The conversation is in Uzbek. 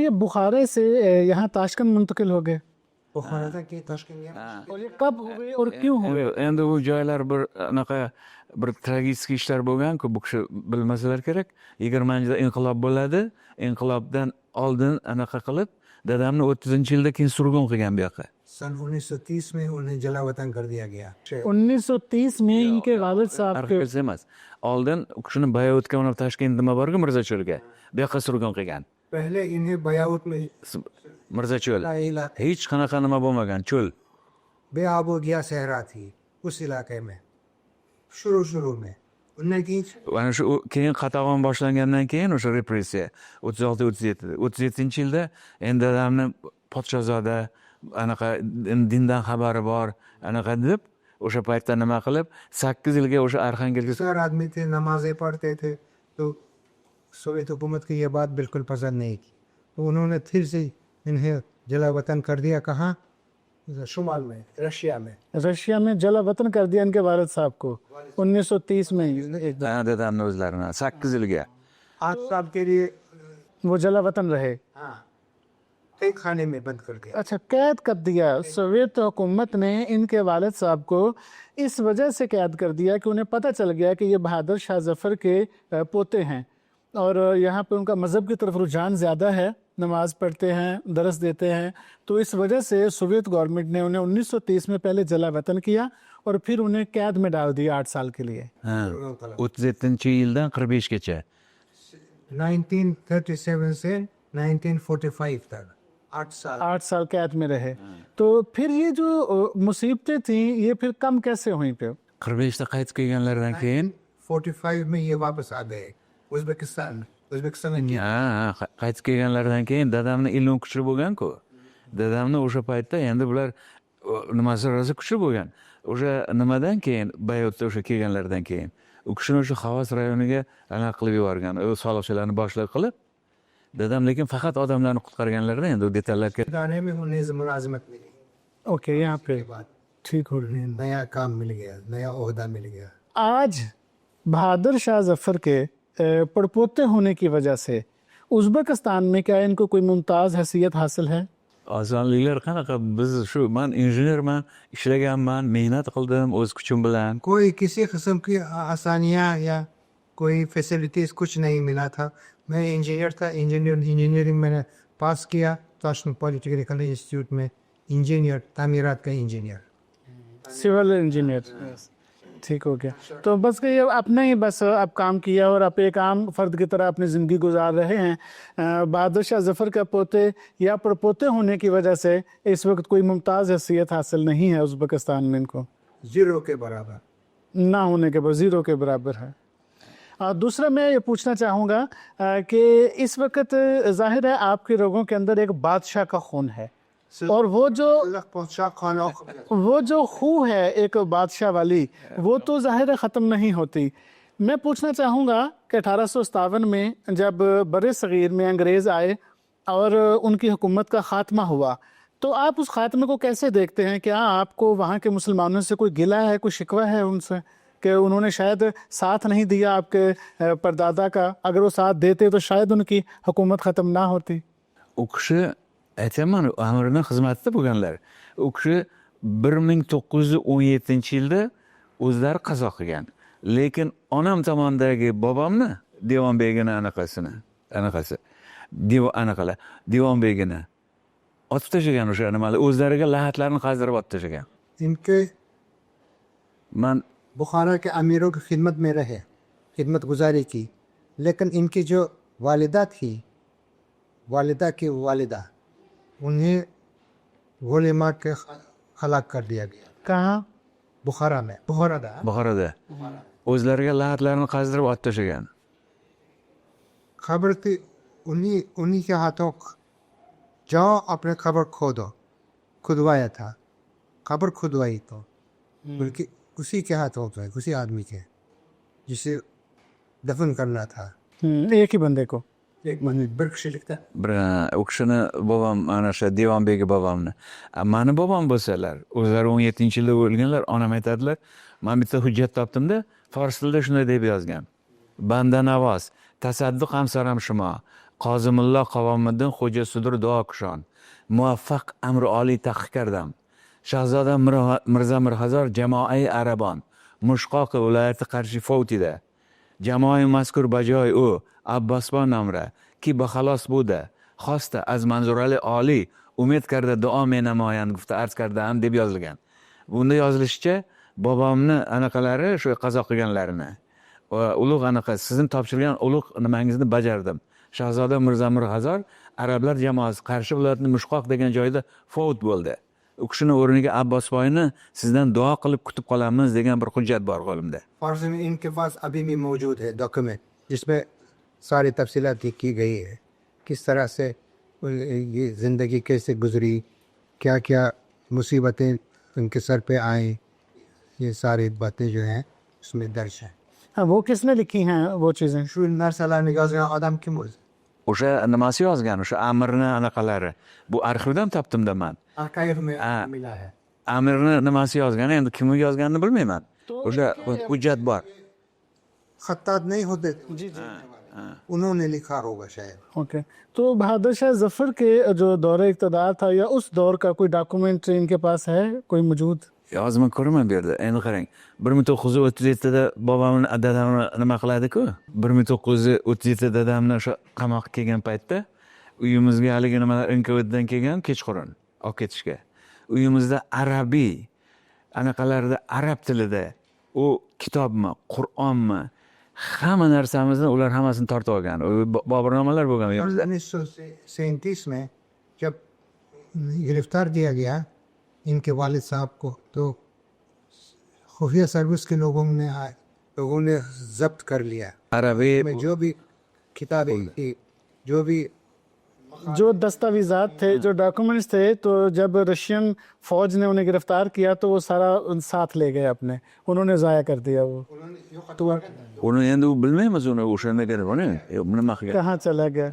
ये बुखारा से यहाँ ताशकंद मुंतकिल हो गए Buxorodan keyin Toshkentga और ये कब हुए और क्यों हुए? endi u joylar bir anaqa bir tragik ishlar bo'lgan-ku, bu kishi bilmasalar kerak. 20-yilda inqilob bo'ladi. Inqilobdan oldin anaqa qilib, dadamni 30-yilda keyin surgun qilgan bu yoqqa. सन 1930 में उन्हें जला वतन कर दिया गया 1930 में इनके वालिद साहब के Arxivsi emas. Oldin u kishini Bayotga, mana Toshkent nima borga Mirzacho'lga. Bu yoqqa surgun qilgan. पहले इन्हें बयाउत में Mirzacho'l. इलाका Hech qanaqa nima bo'lmagan, cho'l. बेआबो गया सहरा थी उस इलाके में शुरू में उन्हें की Ana shu keyin qatag'on boshlangandan keyin o'sha repressiya 36-37 37-yilda endi dadamni podshozoda anaqa dindan xabari bor anaqa deb o'sha paytda nima qilib 8 yilga o'sha Arxangelga sir आदमी थे नमाजें पढ़ते थे तो सोवियत हुकूमत की ये बात बिल्कुल पसंद नहीं की तो उन्होंने फिर से इन्हें जला वतन कर दिया कहाँ शुमाल में रशिया में जला वतन कर दिया इनके वालिद साहब को 1930 में ही। dadamni o'zlarini 8 yilga 8 साल के लिए वो जला वतन रहे। हाँ कई खाने में बंद कर दिया अच्छा, कैद कर दिया सोवियत हुकूमत ने इनके वालिद साहब को इस वजह से कैद कर दिया कि उन्हें पता चल गया कि ये बहादुर शाह जफर के पोते हैं और यहाँ पे उनका मज़हब की तरफ रुझान ज़्यादा है, नमाज पढ़ते हैं, दरस देते हैं, तो इस वजह से सोवियत गवर्नमेंट ने उन्हें 1930 में पहले जला वतन किया और फिर उन्हें कैद में डाल दिया 8 साल के लिए। 37-yildan 45gacha 1937 से 1945 तक 8 साल कैद में रहे। तो फिर ये जो मुसीबतें थी ये फिर कम कैसे हुई फिर? 45da qaytib kelganlaridan keyin 45 में ये वापस आ गए उज़्बेकिस्तान में qaytib kelganlaridan keyin dadamni ilm kuchli bo'lgan-ku. Dadamni o'sha paytda endi bular nimasi rosa kuchli bo'lgan. O'sha nimadan keyin Bayotda o'sha kelganlaridan keyin u kishini o'sha Xovos rayoniga anaqa qilib yuborgan. U soliqchilarni boshliq qilib dadam lekin faqat odamlarni qutqarganlarida endi u detallarga गाने में उन्हें मुलाजिमत मिली ओके, यहाँ पे बाद ठीक हो रही है। नया काम मिल गया नया ओहदा मिल गया आज बहादुर शाह जफर के पड़पोते होने की वजह से उज़्बेकिस्तान में क्या इनको कोई मुमताज़ हैसियत हासिल है? osonliklar qanaqa biz shu man injenerman ishlaganman mehnat qildim o'z kuchim bilan कोई किसी किस्म की आसानियाँ या कोई फैसिलिटीज कुछ नहीं मिला था मैं इंजीनियर था इंजीनियरिंग मैंने पास किया ताशकंद पॉलिटेक्निकल इंस्टीट्यूट में इंजीनियर तामीरात का इंजीनियर सिविल इंजीनियर, ठीक हो गया। तो बस ये अपने ही बस अब काम किया और आप एक आम फर्द की तरह अपनी ज़िंदगी गुजार रहे हैं। बहादुर शाह जफर का पोते या पड़पोते होने की वजह से इस वक्त कोई मुमताज़ हैसियत हासिल नहीं है उज़्बेकिस्तान में इनको, जीरो के बराबर ना होने के बाद ज़ीरो के बराबर है। दूसरा मैं ये पूछना चाहूँगा कि इस वक्त जाहिर है आपके लोगों के अंदर एक बादशाह का खून है और वो जो खू है एक बादशाह वाली वो तो जाहिर है ख़त्म नहीं होती। मैं पूछना चाहूँगा कि 1857 में जब बरे सग़ीर में अंग्रेज़ आए और उनकी हुकूमत का ख़ात्मा हुआ तो आप उस ख़ात्मे को कैसे देखते हैं? क्या आपको वहाँ के मुसलमानों से कोई गिला है, कोई शिकवा है उनसे कि उन्होंने शायद साथ नहीं दिया आपके परदादा का? अगर वो साथ देते तो शायद उनकी हुकूमत ख़त्म ना होती। u kishi aytaman amrini xizmatida bo'lganlar. U kishi 1917-yilda o'zlari qazo qilgan. Lekin onam tomondagi bobomni Devonbegini anaqasi Devonbegini otib tashlagan o'sha nimalar o'zlariga lahatlarni qazdirib otib tashlagan. इनके Man बुखारा के अमीरों की खिदमत में रहे खिदमत गुजारी की लेकिन इनकी जो वालिदा थी वालिदा की वालिदा उन्हें गोली मार के हलाक कर दिया गया कहाँ? बुखारा में Buxoroda o'zlariga lahatlarni qazdirib otib tashlagan. खबर थी उन्हीं के हाथों जाओ अपने खबर खोदो खुदवाया था खबर खुदवाई तो बल्कि उसी के हाथों पे उसी आदमी के जिसे दफन करना था एक ही बंदे को। एक बंदे बरकशी लिखता u kishini bobom mana shu Devonbegi bobomni mani bobom bo'lsalar o'zlari 17-yilda o'lganlar. Onam aytadilar man bitta hujjat topdimda fors tilida shunday deb yozgan: banda navoz tasadduq hamsaram shimo Qozimullo Qavomiddin Xo'ja Sudur Duokishon, Muvaffaq Amri Oliy taqiq kardam, Shahzoda Mirza Mirxazor Jamoai Arabon, Mushqoqi viloyati Qarshi Fovtida, Jamoai mazkur bajoy u Abbosbon namra ki baxalos bude, xosta az Manzurali Oliy umid karda duo men namoyan gufta arz kardam deb yozilgan. Bunda yozilishicha bobomni anaqalari shu qazo qilganlarini ulug' anaqa sizin topshirgan ulug' nimangizni bajardim. Shahzoda Mirza Mirxazor arablar jamoasi Qarshi viloyatining Mushqoq degan joyda fovut bo'ldi. U kishini o'rniga Abbosboyni sizdan duo qilib kutib qolamiz degan bir hujjat bor qo'limda. फारसी में इनके पास अभी भी मौजूद है डॉक्यूमेंट जिसमें सारी तफसीलात की गई है किस तरह से ये ज़िंदगी कैसे गुजरी क्या क्या मुसीबतें उनके सर पे आई ये सारी बातें जो हैं उसमें दर्ज हैं हाँ, वो किसने लिखी हैं वो चीज़ें? Şu ünler salam yazgan adam kim o'zi? O'sha nimasi yozgan, o'sha amirni anaqalari. Bu arxivdan topdim-da men. Arxiv में हाँ। मिला है Amirni nimasi yozgan, endi kim yozganini bilmayman. O'sha hujjat bor. Khattat नहीं होते जी जी उन्होंने लिखा होगा शायद ओके। तो बहादुर शाह जफर के जो दौरे इक़्तिदार था या उस दौर का कोई डॉक्यूमेंट इनके पास है कोई मौजूद? Yozma ko'raman bu yerda. Endi qarang. 1937da bobomni dadamni nima qiladi-ku? 1937da dadamni o'sha qamoqqa kelgan paytda uyimizga haligi nimalar NKVDdan kelgan kechqurun olib ketishga. Uyimizda arabiy anaqalarda arab tilida u kitobmi, Qur'onmi, hamma narsamizni ular hammasini tortib olgan. Boburnomalar bo'lgan. 1937 में जब गिरफ्तार किया गया इनके वालिद साहब को तो खुफिया सर्विस के लोगों ने जब्त कर लिया Arabiy में जो भी किताबें थी जो भी जो दस्तावेजात थे जो डॉक्यूमेंट्स थे तो जब रशियन फौज ने उन्हें गिरफ्तार किया तो वो सारा साथ ले गए अपने उन्होंने ज़ाया कर दिया वो uni endi u bilmaymiz uni o'shanda nima qilgan. कहाँ चला गया